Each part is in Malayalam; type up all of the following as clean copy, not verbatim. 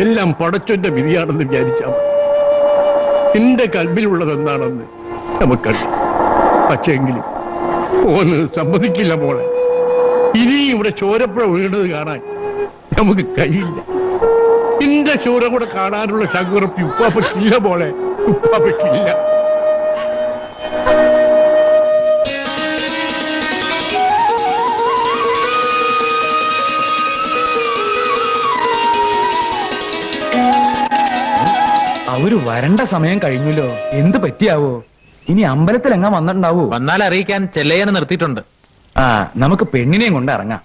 എല്ലാം പടച്ചൊന്റെ വിധിയാണെന്ന് വിചാരിച്ചാൽ നിന്റെ കൽബിലുള്ളത് എന്താണെന്ന് നമുക്കറിയാം. പക്ഷെങ്കിലും ഓന്ന് സമ്മതിക്കില്ല മോളെ. ഇനി ഇവിടെ ചോരപ്പുഴ വീണത് കാണാൻ നമുക്ക് കഴിയില്ല. നിന്റെ ചോര കൂടെ കാണാനുള്ള ശങ്കുറപ്പി ഉപ്പാപ്പയ്ക്കില്ല മോളെ, ഉപ്പാപ്പയ്ക്കില്ല. അവര് വരണ്ട സമയം കഴിഞ്ഞല്ലോ. എന്ത് പറ്റിയാവോ? ഇനി അമ്പലത്തിൽ എങ്ങാൻ വന്നിട്ടുണ്ടാവോ? വന്നാൽ അറിയിക്കാൻ ചെല്ലയ്യനെ നിർത്തിയിട്ടുണ്ട്. ആ, നമുക്ക് പെണ്ണിനെയും കൊണ്ട് ഇറങ്ങാം.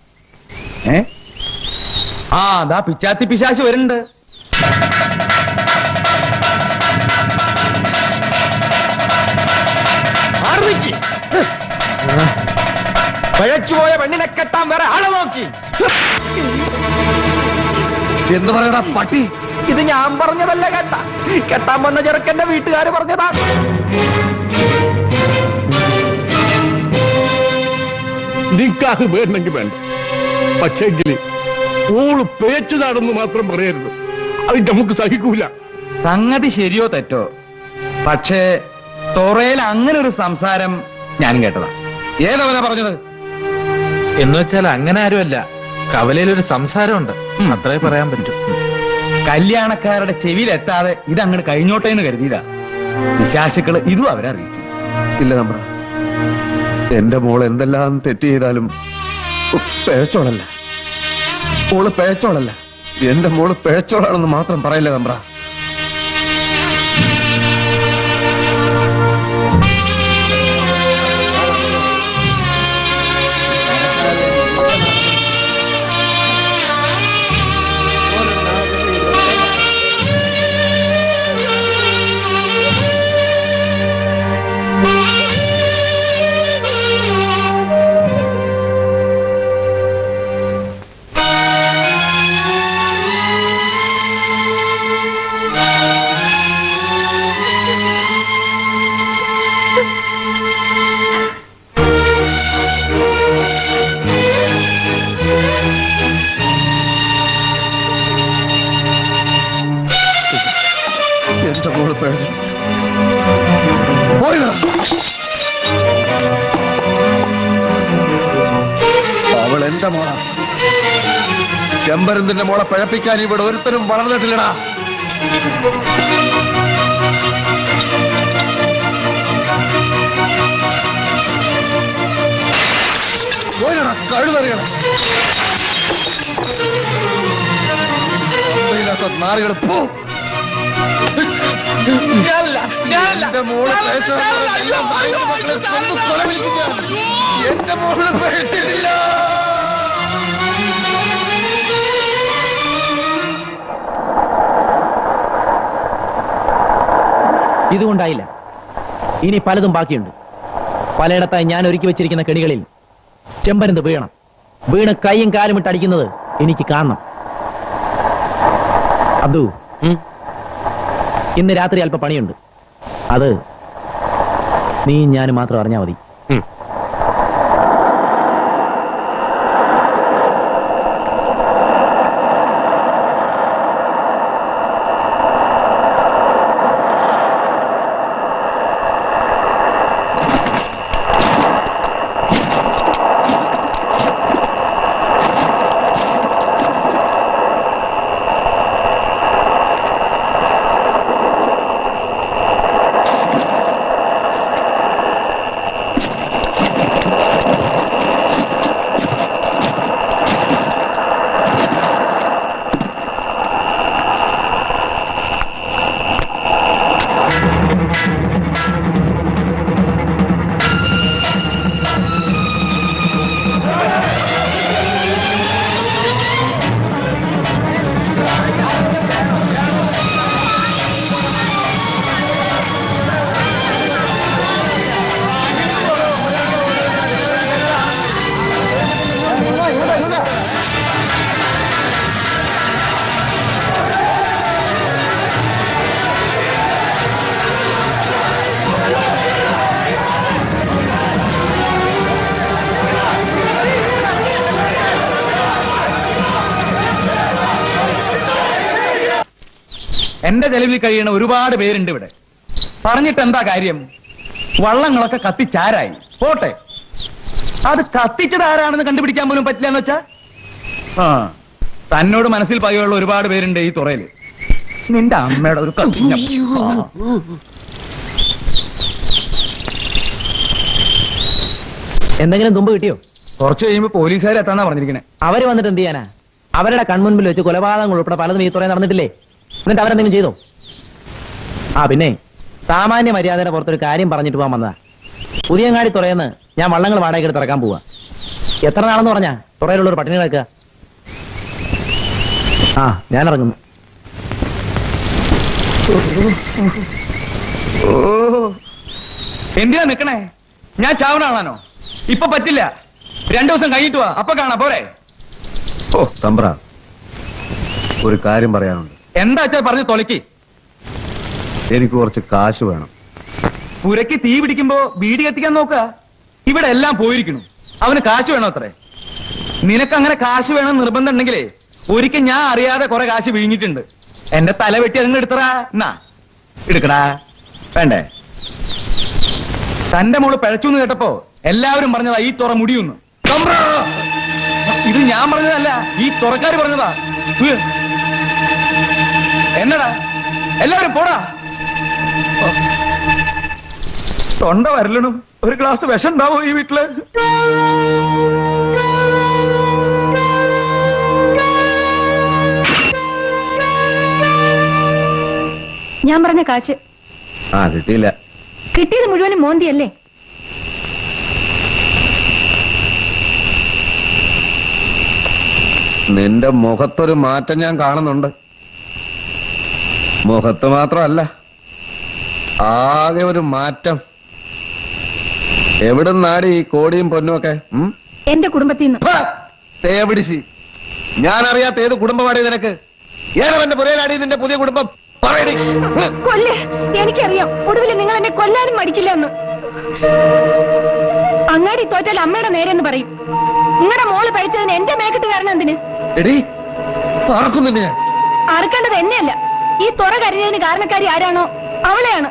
ആ, അതാ പിച്ചാത്തി പിശാശ് വരുന്നുണ്ട്. പഴച്ചുപോയ പെണ്ണിനെ കെട്ടാൻ വേറെ ആളെ നോക്കി. എന്ത് പറയടാ പട്ടി? ഇത് ഞാൻ പറഞ്ഞതല്ല, കെട്ടാൻ വന്ന ചെറുക്കന്റെ വീട്ടുകാര് പറഞ്ഞതാണ്. നിക്കാഹ് വേണമെങ്കിൽ വേണ്ട, പക്ഷെങ്കിൽ ഓള് പേച്ചതാണെന്ന് മാത്രം പറയരുത്. അത് നമുക്ക് സഹിക്കൂല. സംഗതി ശരിയോ തെറ്റോ, പക്ഷേ തൊറയിൽ അങ്ങനെ ഒരു സംസാരം ഞാനും കേട്ടതാ. ഏതവനാ പറഞ്ഞത്? എന്നുവെച്ചാൽ അങ്ങനെ ആരുമല്ല, കവലയിലൊരു സംസാരമുണ്ട്, അത്രേ പറയാൻ പറ്റും. കല്യാണക്കാരുടെ ചെവിയിലെത്താതെ ഇത് അങ്ങോട്ട് കഴിഞ്ഞോട്ടെ എന്ന് കരുതിയതാ. വിശാസുക്കള് ഇതും അവരറിയിക്കും. ഇല്ല നമ്മ, എന്റെ മോൾ എന്തെല്ലാം തെറ്റ് ചെയ്താലും പിഴച്ചോളല്ല. മോള് പിഴച്ചോളല്ല, എന്റെ മോള് പിഴച്ചോളാണെന്ന് മാത്രം പറയില്ല നമ്മ. എന്റെ മോള് പിഴച്ചു. അവൾ എന്റെ മോളാ. ചെമ്പരന്തിന്റെ മോളെ പിഴപ്പിക്കാൻ ഇവിടെ ഒരുത്തരും വളർന്നിട്ടില്ലടാ. കഴുതറിയണം നാറികൾ പോ. എന്റെ മോള് എന്റെ മോള് പഴിച്ചിട്ടില്ല. ഇതുകൊണ്ടായില്ല, ഇനി പലതും ബാക്കിയുണ്ട്. പലയിടത്തായി ഞാൻ ഒരുക്കി വെച്ചിരിക്കുന്ന കെണികളിൽ ചെമ്പരന്ത് വീണം. വീണ് കൈയും കാലും ഇട്ടടിക്കുന്നത് എനിക്ക് കാണണം. അബ്ദു, ഇന്ന് രാത്രി അല്പ പണിയുണ്ട്. അത് നീ ഞാനും മാത്രം അറിഞ്ഞാൽ മതി. എന്റെ ചെലവിൽ കഴിയണ ഒരുപാട് പേരുണ്ട് ഇവിടെ. പറഞ്ഞിട്ട് എന്താ കാര്യം? വള്ളങ്ങളൊക്കെ കത്തിച്ചാരായി പോട്ടെ, അത് കത്തിച്ചത് ആരാണെന്ന് കണ്ടുപിടിക്കാൻ പോലും പറ്റില്ല എന്ന് വെച്ചാ. ആ, തന്നോട് മനസ്സിൽ പകയുള്ള ഒരുപാട് പേരുണ്ട് ഈ തുറയില്. നിന്റെ അമ്മയുടെ ഒരു കത്തിഞ്ഞ എന്തെങ്കിലും തുമ്പ് കിട്ടിയോ? കുറച്ച് കഴിയുമ്പോ പോലീസുകാർ എത്താന്നാ പറഞ്ഞിരിക്കണേ. അവര് വന്നിട്ട് എന്ത് ചെയ്യാനാ? അവരുടെ കൺമുൻപിൽ വെച്ച് കൊലപാതകങ്ങൾ ഉൾപ്പെടെ പലതും ഈ തുറ നടന്നിട്ടില്ലേ? എന്നിട്ട് അവരെന്തെങ്കിലും ചെയ്തോ? ആ പിന്നെ സാമാന്യ മര്യാദയുടെ പുറത്തൊരു കാര്യം പറഞ്ഞിട്ട് പോകാൻ വന്നതാ. പുതിയങ്ങാടി തുറയെന്ന് ഞാൻ വള്ളങ്ങൾ വാടകയ്ക്ക് എടുത്ത് ഇറക്കാൻ പോവാ. എത്ര നാളെന്ന് പറഞ്ഞാ തുറയിലുള്ളൊരു പട്ടിണി കിടക്കുക? ആ, ഞാൻ ഇറങ്ങുന്നു. എന്തിനാ നിക്കണേ? ഞാൻ ചാവണാണോ? ഇപ്പൊ പറ്റില്ല, 2 ദിവസം കഴിഞ്ഞിട്ട് വാ, അപ്പൊ കാണാ പോരെ. ഓ തമ്പ്ര, ഒരു കാര്യം പറയാനുണ്ട്. എന്താ വെച്ചാ പറഞ്ഞു തൊലക്കി. എനിക്ക് കുറച്ച് കാശ് വേണം. പുരയ്ക്ക് തീ പിടിക്കുമ്പോ ബീഡി കത്തിക്കാൻ നോക്ക. ഇവിടെ എല്ലാം പോയിരിക്കുന്നു. അവന് കാശ് വേണോ അത്രേ? നിനക്ക് അങ്ങനെ കാശ് വേണം നിർബന്ധം ഉണ്ടെങ്കിലേ ഒരിക്കൽ ഞാൻ അറിയാതെ കുറെ കാശ് വീങ്ങിയിട്ടുണ്ട്. എന്റെ തല വെട്ടി അതിന് എടുത്തറാ. എന്നാ എടുക്കടാ. വേണ്ടേ? തന്റെ മോള് പിഴച്ചു എന്ന് കേട്ടപ്പോ എല്ലാവരും പറഞ്ഞതാ ഈ തുറ മുടിയുന്നു. ഇത് ഞാൻ പറഞ്ഞതല്ല, ഈ തുറക്കാര് പറഞ്ഞതാ. എന്നടാ എല്ലാവരും പോടാ. തൊണ്ട വരലണം. ഒരു ഗ്ലാസ് വിഷം ഉണ്ടാവോ ഈ വീട്ടില്? ഞാൻ പറഞ്ഞ കാശ് ആ, കിട്ടിയില്ല. കിട്ടിയത് മുഴുവനും മോന്തിയല്ലേ? നിന്റെ മുഖത്തൊരു മാറ്റം ഞാൻ കാണുന്നുണ്ട്. മുഖത്ത് മാത്രമല്ല, ആകെ ഒരു മാറ്റം. എവിടുന്നാടി ഈ കോടിയും പൊന്നും ഒക്കെ? എന്റെ കുടുംബത്തിൽ നിന്ന്. തേപിടിച്ച് ഞാൻ അറിയാത്ത ഏത് കുടുംബമാടി നിനക്ക്? ഏതവന്റെ പുരയിലാടി നിന്റെ പുതിയ കുടുംബം? പറയടി. കൊല്ല്, എനിക്കറിയാം. ഒടുവിൽ നിങ്ങൾ എന്നെ കൊല്ലാനും മടിക്കില്ല എന്ന്. അങ്ങാടി തോറ്റാൽ അമ്മയുടെ നേരെന്ന് പറയും. നിങ്ങളുടെ മോള് കഴിച്ചതിന് എന്റെ മേക്കിട്ട് കാരണം എന്തിന്? എടി, പറക്കുന്നുണ്ട് ഞാൻ. അറുക്കേണ്ടത് എന്നെയല്ല, ഈ തുറ കരഞ്ഞതിന് കാരണക്കാരി ആരാണോ അവളെയാണ്.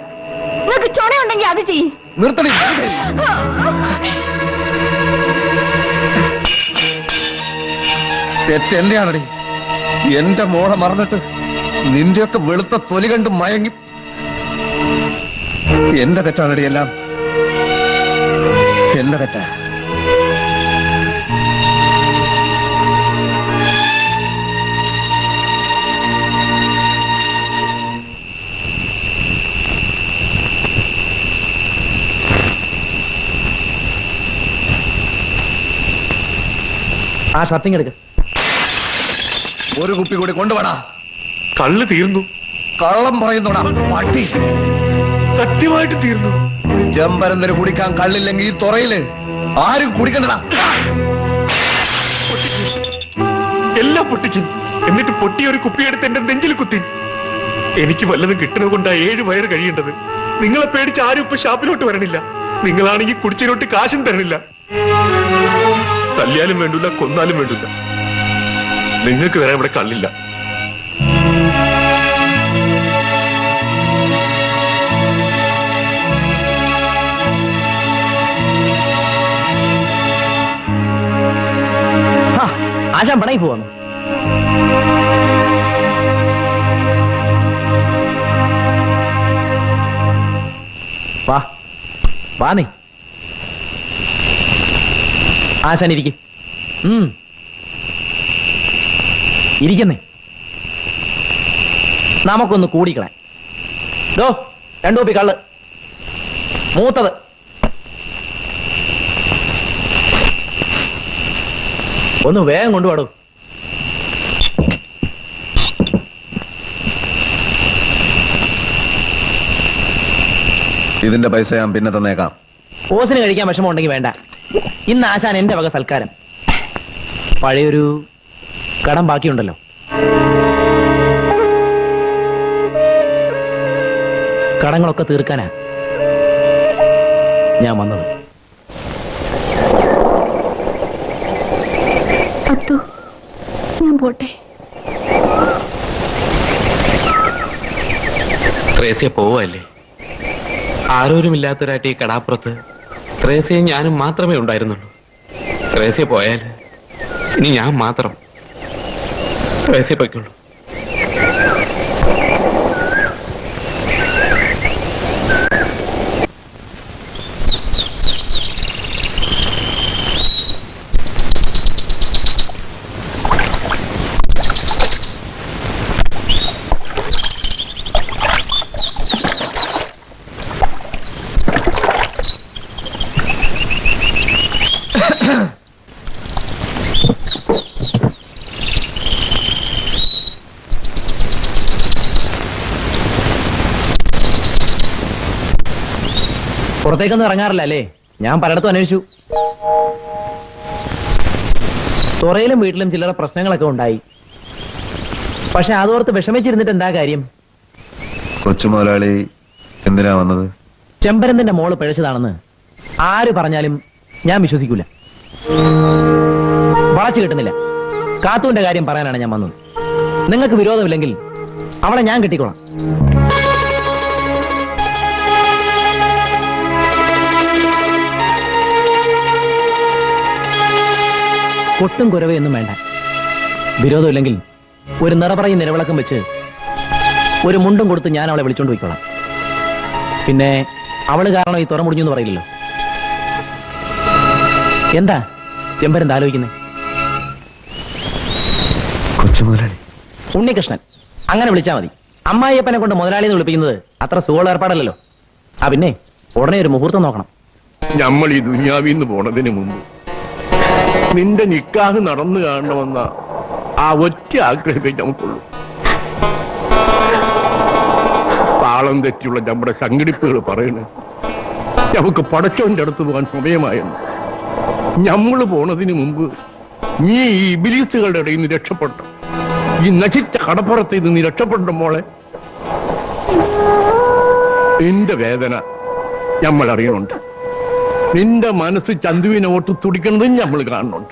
നിങ്ങൾക്ക് ചുണയുണ്ടെങ്കിൽ അത് ചെയ്യും. നിർത്തടി. തെറ്റെന്റെയാണടി. എന്റെ മോളെ മറന്നിട്ട് നിന്റെയൊക്കെ വെളുത്ത തൊലി കണ്ട് മയങ്ങി. എന്റെ തെറ്റാണടി എല്ലാം. എന്റെ തെറ്റാ. ആ ഷർട്ടിങ് എടുക്ക. ഒരു കുപ്പി കൂടി കൊണ്ടുപോടാ. കള്ള് തീർന്നു. കള്ളം പറയുന്നോടാ പട്ടി. സത്യമായിട്ട് തീർന്നു. ചെമ്പരന്തര് കുടിക്കാൻ കള്ളില്ലെങ്കിൽ ഈ തുറയില് ആരും കുടിക്കണ്ടടാ. എല്ലാം പൊട്ടിക്കും. എന്നിട്ട് പൊട്ടിയ ഒരു കുപ്പിയെടുത്ത് എന്റെ നെഞ്ചിൽ കുത്തി. എനിക്ക് വല്ലതും കിട്ടുന്നത് കൊണ്ടാ 7 വയറ് കഴിയേണ്ടത്. നിങ്ങളെ പേടിച്ച് ആരും ഇപ്പൊ ഷാപ്പിലോട്ട് വരണില്ല. നിങ്ങളാണെങ്കിൽ കുടിച്ചിലോട്ട് കാശും തരണില്ല. തല്ലിയാലും വേണ്ടില്ല, കൊന്നാലും വേണ്ടില്ല. നിങ്ങൾക്ക് വരാൻ ഇവിടെ കള്ളില്ല. ആശാൻ പണയി പോവാന്ന്. വാ വാ നീ. ആശാൻ ഇരിക്കും. ഇരിക്കുന്നേ. നമുക്കൊന്ന് കൂടിക്കളെ. 2 കുപ്പി കള്ള്, മൂത്തത്. ഒന്ന് വേഗം കൊണ്ടുപാടൂ. ഇതിന്റെ പൈസ ഞാൻ പിന്നെ തന്നേക്കാം. ഓസിന് കഴിക്കാൻ വിഷമം ഉണ്ടെങ്കിൽ വേണ്ട. ഇന്ന് ആശാൻ എന്റെ വക സൽക്കാരം. പഴയൊരു കടം ബാക്കിയുണ്ടല്ലോ. കടങ്ങളൊക്കെ തീർക്കാനാ ഞാൻ വന്നത്. അത്തു, ഞാൻ പോട്ടെ. ത്രേസ്യ പോവല്ലേ? ആരോരുമില്ലാത്തവരായിട്ട് ഈ കടാപ്പുറത്ത് ത്രേസ്യയും ഞാനും മാത്രമേ ഉണ്ടായിരുന്നുള്ളൂ. ത്രേസ്യ പോയാൽ ഇനി ഞാൻ മാത്രം. ത്രേസ്യ പൊയ്ക്കുള്ളൂ. പുറത്തേക്കൊന്നും ഇറങ്ങാറില്ല അല്ലേ? ഞാൻ പലയിടത്തും അന്വേഷിച്ചു. തുറയിലും വീട്ടിലും ചില്ലറ പ്രശ്നങ്ങളൊക്കെ ഉണ്ടായി. പക്ഷെ അതോർത്ത് വിഷമിച്ചിരുന്നിട്ട് എന്താ കാര്യം? കൊച്ചുമുതലാളി എന്തിനാ വന്നത്? ചെമ്പരന്തിന്റെ മോള് പിഴച്ചതാണെന്ന് ആര് പറഞ്ഞാലും ഞാൻ വിശ്വസിക്കൂല. വളച്ചു കിട്ടുന്നില്ല. കാത്തുവിന്റെ കാര്യം പറയാനാണ് ഞാൻ വന്നത്. നിങ്ങൾക്ക് വിരോധമില്ലെങ്കിൽ അവളെ ഞാൻ കെട്ടിക്കോളാം. കൊട്ടും കുരവയൊന്നും വേണ്ട. വിരോധമില്ലെങ്കിൽ ഒരു നിറപറയും നിലവിളക്കം വെച്ച് ഒരു മുണ്ടും കൊടുത്ത് ഞാൻ അവളെ വിളിച്ചോണ്ട് പോയിക്കോളാം. പിന്നെ അവള് കാരണം ഈ തുറ മുടിഞ്ഞു എന്ന് പറയില്ലല്ലോ. എന്താ ചെമ്പരന്ത് ആലോചിക്കുന്നത്? കൊച്ചുമുതലാളി ഉണ്ണികൃഷ്ണൻ അങ്ങനെ വിളിച്ചാൽ മതി. അമ്മായിയപ്പനെ കൊണ്ട് മുതലാളിന്ന് വിളിപ്പിക്കുന്നത് അത്ര സുഖമുള്ള ഏർപ്പാടല്ലോ. പിന്നെ ഉടനെ ഒരു മുഹൂർത്തം നോക്കണം. നമ്മൾ ഈ ദുനിയാവിന്ന് പോണതിന് മുമ്പ് നിന്റെ നിക്കാഹ് നടന്നു കാണണമെന്ന ആ ഒറ്റ ആഗ്രഹമേ നമുക്കുള്ളൂ. താളം തെറ്റിയുള്ള നമ്മുടെ സംഘടിപ്പുകൾ പറയണേ നമുക്ക് പടച്ചോന്റെ അടുത്ത് പോകാൻ സമയമായെന്ന്. നമ്മൾ പോണതിന് മുമ്പ് നീ ഈ ഇബിലീസുകളുടെ ഇടയിൽ നിന്ന് രക്ഷപ്പെട്ടു. ഈ നശിച്ച കടപ്പുറത്ത് നിന്ന് നീ രക്ഷപ്പെട്ട മോളെ. നിന്റെ വേദന നമ്മൾ അറിയണുണ്ട്. നിന്റെ മനസ്സ് ചന്തുവിനെ ഓട്ട് തുടിക്കണതും നമ്മൾ കാണുന്നുണ്ട്.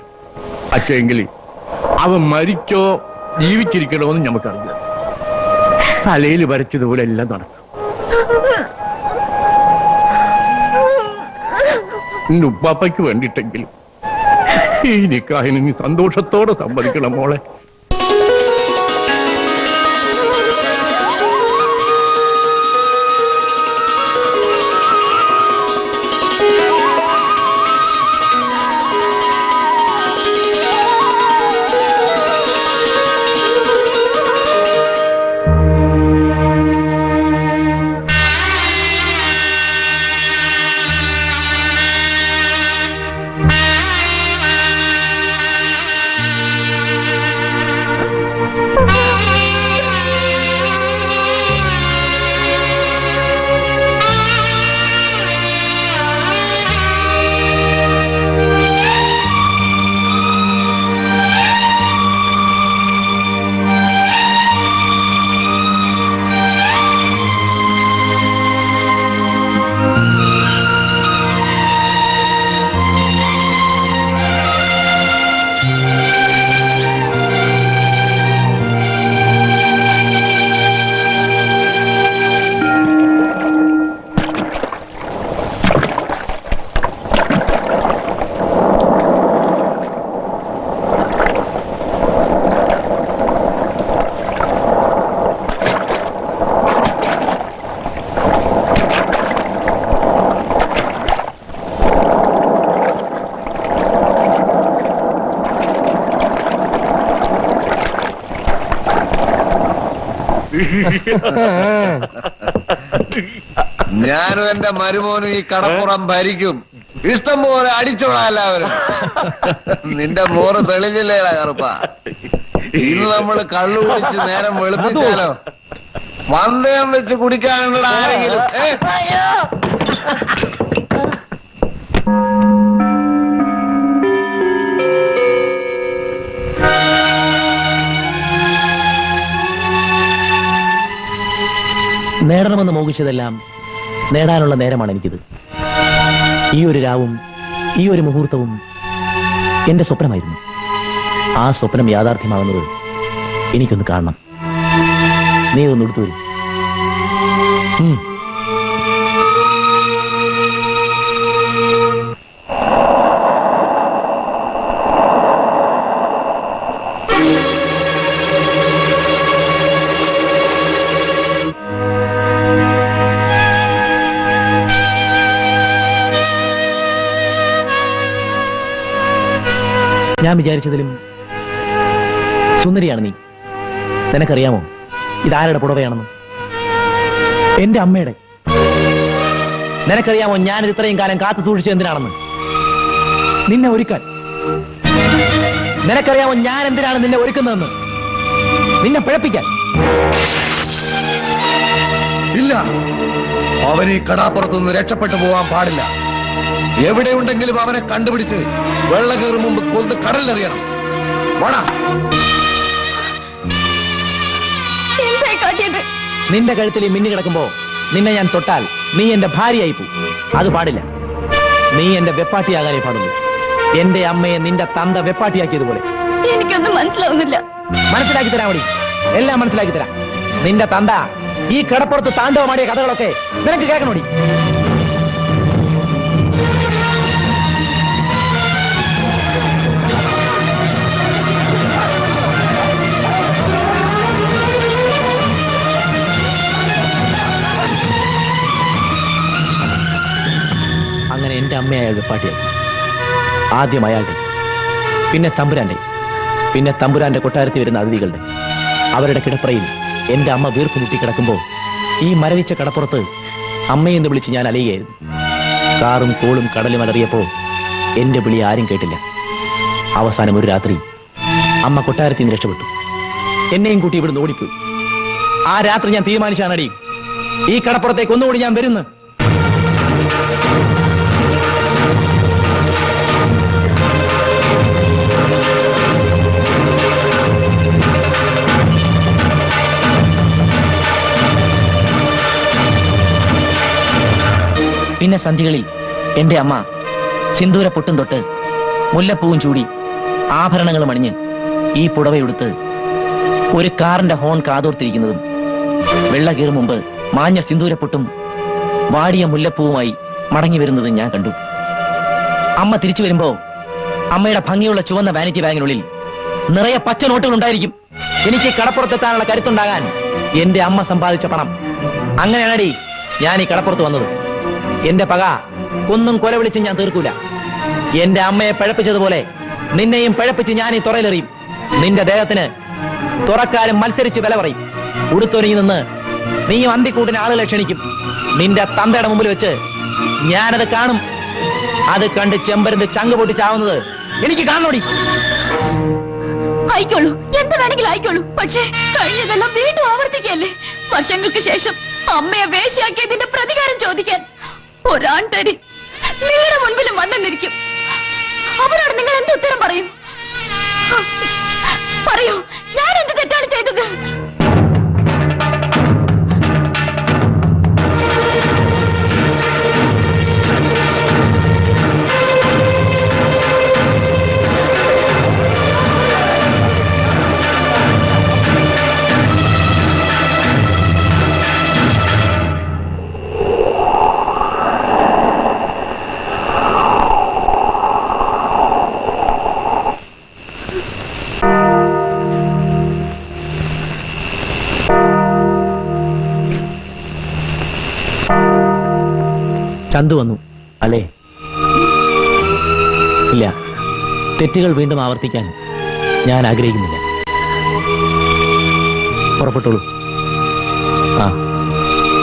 പക്ഷേങ്കിൽ അവൻ മരിച്ചോ ജീവിച്ചിരിക്കണോന്ന് നമുക്കറിയാം. തലയിൽ വരച്ചതുപോലെ എല്ലാം നടക്കും. നിന്റെ ഉപ്പാപ്പയ്ക്ക് വേണ്ടിയിട്ടെങ്കിലും ഈ നിക്കാഹിന് നീ സന്തോഷത്തോടെ സമ്മതിക്കണം മോളെ. ഞാനും എന്റെ മരുമോനും ഈ കടപ്പുറം ഭരിക്കും. ഇഷ്ടം പോലെ അടിച്ചോളാം എല്ലാവരും. നിന്റെ മോറ് തെളിഞ്ഞില്ലേടാ കറുപ്പ. ഇന്ന് നമ്മള് കള്ളു കുടിച്ച് നേരം വെളുപ്പിച്ചാലോ? വന്ദയം വെച്ച് കുടിക്കാനുള്ള ആരെങ്കിലും നേടണമെന്ന് മോഹിച്ചതെല്ലാം നേടാനുള്ള നേരമാണ് എനിക്കിത്. ഈ ഒരു രാവും ഈ ഒരു മുഹൂർത്തവും എന്റെ സ്വപ്നമായിരുന്നു. ആ സ്വപ്നം യാഥാർത്ഥ്യമാകുന്നത് എനിക്കൊന്ന് കാണണം. നീ ഒന്ന് എടുത്തു വരും. ഉം. ഞാൻ വിചാരിച്ചതിലും സുന്ദരിയാണ് നീ. നിനക്കറിയാമോ ഇതാരുടെ പുടവയാണെന്ന്? എന്റെ അമ്മയുടെ. നിനക്കറിയാമോ ഞാനിത് ഇത്രയും കാലം കാത്തു സൂക്ഷിച്ചത് എന്തിനാണെന്ന്? നിന്നെ ഒരുക്കാൻ. നിനക്കറിയാമോ ഞാൻ എന്തിനാണ് നിന്നെ ഒരുക്കുന്നതെന്ന്? നിന്നെ പിഴപ്പിക്കാൻ. ഇല്ല, അവൻ ഈ കടാപ്പുറത്തുനിന്ന് രക്ഷപ്പെട്ടു പോവാൻ പാടില്ല. എവിടെയുണ്ടെങ്കിലും അവനെ കണ്ടുപിടിച്ച് വെള്ളം കയറും മുമ്പ് കൊന്ന് കടലിലെറിയണം. വാടാ. എന്തായി കാട്ടിയത്? നിന്റെ കഴുത്തിൽ ഈ മിന്നി കിടക്കുമ്പോ നിന്നെ ഞാൻ തൊട്ടാൽ നീ എന്റെ ഭാര്യയായി പോ. അത് പാടില്ല. നീ എന്റെ വെപ്പാട്ടിയാകാനേ പാടുള്ളൂ. എന്റെ അമ്മയെ നിന്റെ തന്ത വെപ്പാട്ടിയാക്കിയതുപോലെ. എനിക്കൊന്നും മനസ്സിലാവുന്നില്ല. മനസ്സിലാക്കി തരാം മതി, എല്ലാം മനസ്സിലാക്കി തരാം. നിന്റെ തന്ത ഈ കിടപ്പുറത്ത് താണ്ഡവമാടിയ കഥകളൊക്കെ നിനക്ക് കേൾക്കണോടി. അങ്ങനെ എന്റെ അമ്മയെ അയാൾ വെപ്പാട്ടിയായി. ആദ്യം അയാളുടെ, പിന്നെ തമ്പുരാന്റെ, പിന്നെ തമ്പുരാന്റെ കൊട്ടാരത്തിൽ വരുന്ന അതിഥികളുടെ. അവരുടെ കിടപ്പറയിൽ എന്റെ അമ്മ വീർപ്പ് മുട്ടി കിടക്കുമ്പോൾ ഈ മരവിച്ച കടപ്പുറത്ത് അമ്മയെന്ന് വിളിച്ച് ഞാൻ അലയുകയായിരുന്നു. കാറും കോളും കടലും അലറിയപ്പോ എന്റെ വിളി ആരും കേട്ടില്ല. അവസാനം ഒരു രാത്രി അമ്മ കൊട്ടാരത്തിൽ നിന്ന് രക്ഷപ്പെട്ടു. എന്നെയും കൂട്ടി ഇവിടുന്ന് ഓടിപ്പോയി. ആ രാത്രി ഞാൻ തീരുമാനിച്ചാണടി, ഈ കടപ്പുറത്തേക്ക് ഒന്നുകൂടി ഞാൻ വരുന്നു. പിന്നെ സന്ധികളിൽ എന്റെ അമ്മ സിന്ദൂര പൊട്ടും തൊട്ട് മുല്ലപ്പൂവും ചൂടി ആഭരണങ്ങളും അണിഞ്ഞ് ഈ പുടവയെടുത്ത് ഒരു കാറിന്റെ ഹോൺ കാതോർത്തിരിക്കുന്നതും വെള്ള കീറും മുമ്പ് മാഞ്ഞ സിന്ദൂരപ്പൊട്ടും വാടിയ മുല്ലപ്പൂവുമായി മടങ്ങി വരുന്നതും ഞാൻ കണ്ടു. അമ്മ തിരിച്ചു വരുമ്പോ അമ്മയുടെ ഭംഗിയുള്ള ചുവന്ന വാനിറ്റി ബാഗിനുള്ളിൽ നിറയെ പച്ച നോട്ടുകൾ ഉണ്ടായിരിക്കും. എനിക്ക് കടപ്പുറത്തെത്താനുള്ള കരുത്തുണ്ടാകാൻ എന്റെ അമ്മ സമ്പാദിച്ച പണം. അങ്ങനെയാണടി ഞാൻ ഈ കടപ്പുറത്ത് വന്നത്. എന്റെ പക ഒന്നും കൊല വിളിച്ച് ഞാൻ തീർക്കൂല. എന്റെ അമ്മയെ പഴപ്പിച്ചതുപോലെ നിന്നെയും പഴപ്പിച്ച് ഞാൻ ഈ തുറയിലെറിയും. നിന്റെ ദേഹത്തിന് തുറക്കാരും മത്സരിച്ച് വില പറയും. ഉടുത്തൊരുങ്ങി നിന്ന് നീ അന്തിക്കൂട്ടിന് ആളുകളെ ക്ഷണിക്കും. നിന്റെ തന്തയുടെ മുമ്പിൽ വെച്ച് ഞാനത് കാണും. അത് കണ്ട് ചെമ്പരുന്ന് ചങ്ക് പൊട്ടിച്ചാവുന്നത് എനിക്ക് കാണണോടി. ആയിക്കോളൂ, എന്ത് വേണമെങ്കിലും ആയിക്കോളൂ. പക്ഷേ കഴിഞ്ഞതെല്ലാം വീണ്ടും ആവർത്തിക്കല്ലേ? വർഷങ്ങൾക്ക് ശേഷം അമ്മയെ വേശ്യയാക്കിയതിന്റെ പ്രതികാരം ചോദിക്കാൻ ഒരാൺതരി നിങ്ങളുടെ മുൻപിലും വന്നെന്നിരിക്കും. അവരോട് നിങ്ങൾ എന്ത് ഉത്തരം പറയും? പറയൂ, ഞാൻ എന്ത് തെറ്റാണ് ചെയ്തത്? ചന്തു വന്നു അല്ലേ? ഇല്ല, തെറ്റുകൾ വീണ്ടും ആവർത്തിക്കാൻ ഞാൻ ആഗ്രഹിക്കുന്നില്ല. പുറപ്പെട്ടോളൂ. ആ,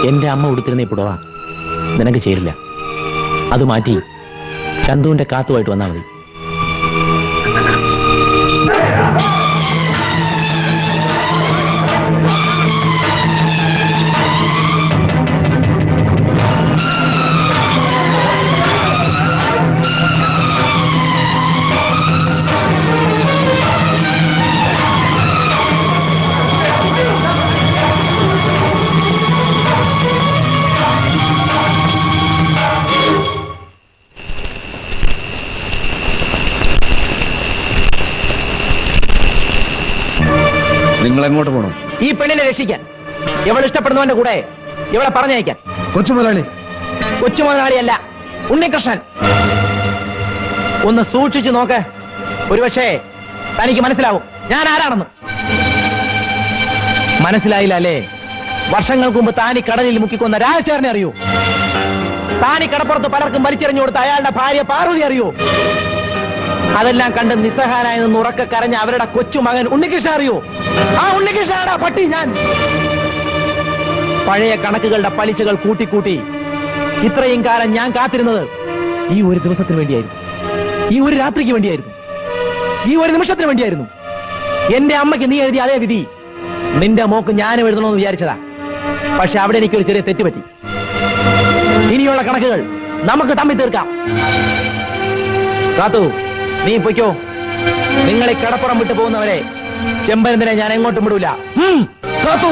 എന്റെ അമ്മ ഉടുത്തിരുന്ന ഈ പുടവ നിനക്ക് ചേരില്ല. അത് മാറ്റി ചന്തുവിന്റെ കാത്തുമായിട്ട് വന്നാൽ മതി. നിങ്ങൾ എങ്ങോട്ട് പോകണം? ഈ പെണ്ണിനെ രക്ഷിക്കാൻ. എവൾ ഇഷ്ടപ്പെടുന്നവന്റെ കൂടെ ഇവിടെ പറഞ്ഞയക്കാൻ. കൊച്ചു മുതലാളി, കൊച്ചു മുതലാളിയല്ല, ഉണ്ണികൃഷ്ണൻ. ഒന്ന് സൂക്ഷിച്ചു നോക്ക്, ഒരുപക്ഷേ തനിക്ക് മനസ്സിലാവും ഞാൻ ആരാണെന്ന്. മനസ്സിലായില്ല അല്ലേ? വർഷങ്ങൾക്ക് മുമ്പ് താനി കടലിൽ മുക്കിക്കൊന്ന രാജശേഖരനെ അറിയൂ? താനി കടപ്പുറത്ത് പലർക്കും വലിച്ചെറിഞ്ഞു കൊടുത്ത അയാളുടെ ഭാര്യ പാർവതി അറിയൂ? അതെല്ലാം കണ്ട് നിസ്സഹായനായി നിന്ന് ഉറക്കെ കരഞ്ഞ അവരുടെ കൊച്ചുമകൻ ഉണ്ണികൃഷ്ണൻ അറിയൂ? ആ ഉണ്ണികൃഷ്ണനാടാ പട്ടി ഞാൻ. പഴയ കണക്കുകളുടെ പലിശകൾ കൂട്ടിക്കൂട്ടി ഇത്രയും കാലം ഞാൻ കാത്തിരുന്നത് ഈ ഒരു ദിവസത്തിന് വേണ്ടിയായിരുന്നു, ഈ ഒരു രാത്രിക്ക് വേണ്ടിയായിരുന്നു, ഈ ഒരു നിമിഷത്തിന് വേണ്ടിയായിരുന്നു. എന്റെ അമ്മയ്ക്ക് നീ എഴുതിയ അതേ വിധി നിന്റെ മോക്ക് ഞാനും എഴുതണമെന്ന് വിചാരിച്ചതാ. പക്ഷെ അവിടെ എനിക്കൊരു ചെറിയ തെറ്റുപറ്റി. ഇനിയുള്ള കണക്കുകൾ നമുക്ക് തമ്മിൽ തീർക്കാം. കാത്തു, നീ പൊയ്ക്കോ. നിങ്ങളെ കടപ്പുറം വിട്ടു പോകുന്നവരെ ചെമ്പരന്തിനെ ഞാൻ എങ്ങോട്ടും വിടൂല. കാത്തു.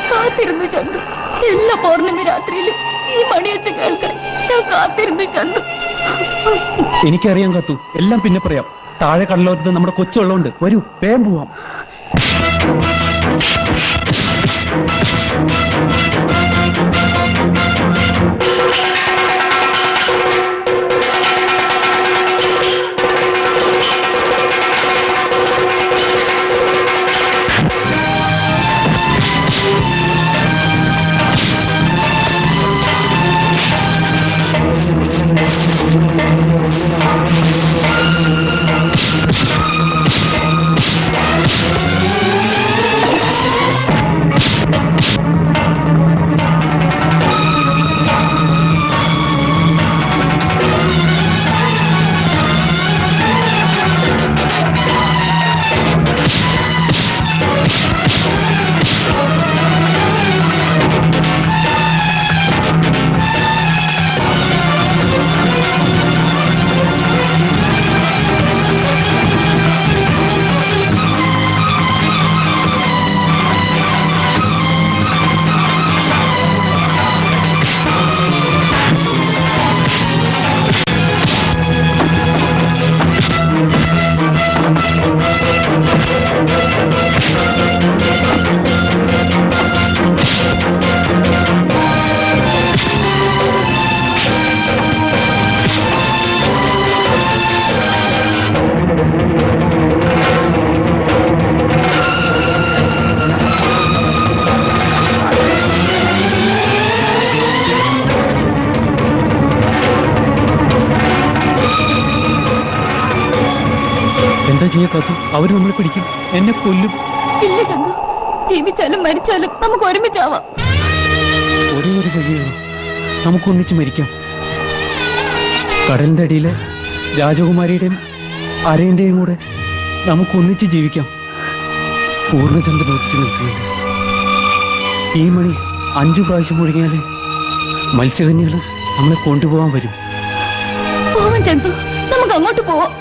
കാത്തിരുന്നു ചന്തു. എല്ലാ പൗർണമി രാത്രിയിലും ഈ മണിയച്ച കേൾക്കാൻ ഞാൻ കാത്തിരുന്നു ചന്തു. എനിക്കറിയാം കാത്തു, എല്ലാം പിന്നെ പറയാം. താഴെ കടലോരത്ത് നമ്മുടെ കൊച്ചുള്ളതുണ്ട്. വരൂ, വേഗം പോവാം. എന്താ ചെയ്യാ കാത്തു? അവര് നമ്മളെ പിടിക്കും, എന്നെ കൊല്ലും. ഇല്ല ചന്തു, ജീവിച്ചാലും മരിച്ചാലും നമുക്ക് ഒരുമിച്ചാവാം. ഒരേ ഒരു വഴിയാണ്, നമുക്ക് ഒന്നിച്ച് മരിക്കാം. കടലിന്റെ അടിയിലെ രാജകുമാരിയുടെയും അരയന്റെയും കൂടെ നമുക്ക് ഒന്നിച്ച് ജീവിക്കാം. പൂർണ്ണചന്ദ്രൻ ഒത്തിരി നിൽക്കുകയാണ്. ഈ മണി 5 പ്രാവശ്യം മുഴുകിയാലേ മത്സ്യകന്യകൾ നമ്മളെ കൊണ്ടുപോകാൻ വരും. പോവാൻ ചന്തു, നമുക്ക് അങ്ങോട്ട് പോവാം.